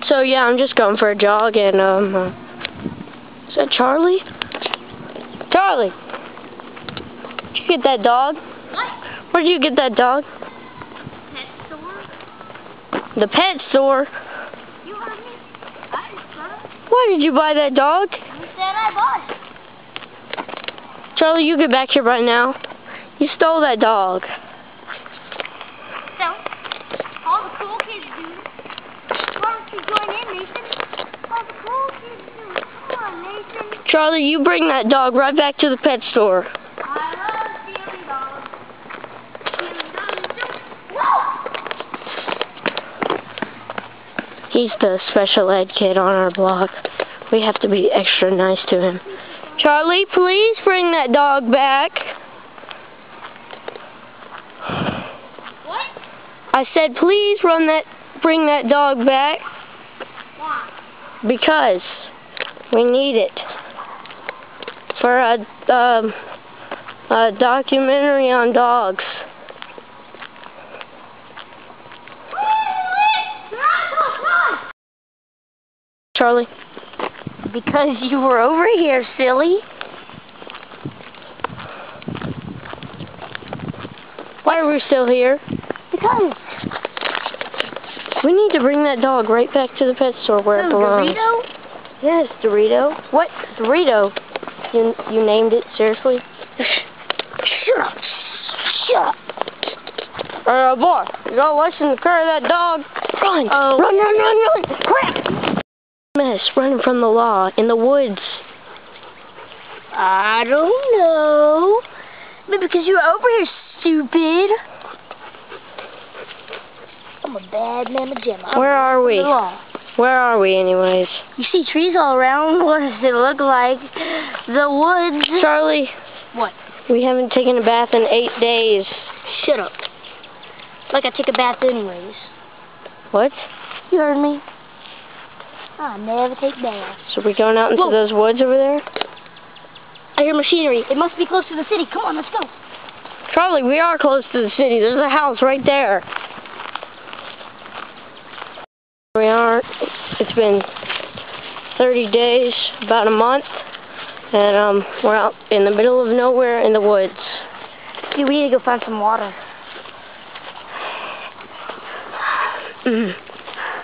So yeah, I'm just going for a jog, and is that Charlie? Charlie, did you get that dog? What? Where did you get that dog? Pet store? The pet store. You heard me? Why did you buy that dog? You said I bought it. Charlie, you get back here right now. You stole that dog. So, all the cool kids do. Why don't you join in, Nathan? All the cool kids do. Come on, Nathan. Charlie, you bring that dog right back to the pet store. I love stealing dogs. Stealing dogs. Whoa! He's the special ed kid on our block. We have to be extra nice to him. Charlie, please bring that dog back. What? I said please bring that dog back. Why? Because we need it for a documentary on dogs. Charlie? Because you were over here, silly. Why are we still here? Because. We need to bring that dog right back to the pet store where it belongs. Dorito? Yes, Dorito. What? Dorito? You named it? Seriously? Shut up. Shut up. Boy, you gotta listen to carry that dog. Run! Oh. Run! Crap! Mess, running from the law in the woods. I don't know. Maybe because you were over here, stupid. I'm a bad mamma jamma. Where are we? Where are we, anyways? You see trees all around. What does it look like? The woods. Charlie. What? We haven't taken a bath in 8 days. Shut up. Like I take a bath anyways. What? You heard me. I never take baths. So we're going out into those woods over there? I hear machinery. It must be close to the city. Come on, let's go. Charlie, we are close to the city. There's a house right there. We aren't. It's been 30 days, about a month, and we're out in the middle of nowhere in the woods. Dude, we need to go find some water.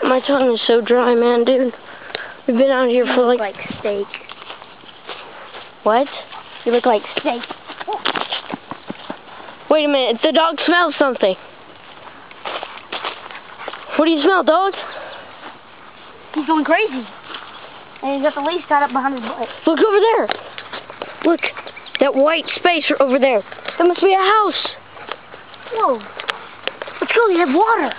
My tongue is so dry, man, dude. We've been out here for like steak. What? You look like steak. Wait a minute, the dog smells something. What do you smell, dog? He's going crazy. And he's got the leash tied up behind his butt. Look over there. Look, that white space over there. That must be a house. Whoa. Let's go, you have water.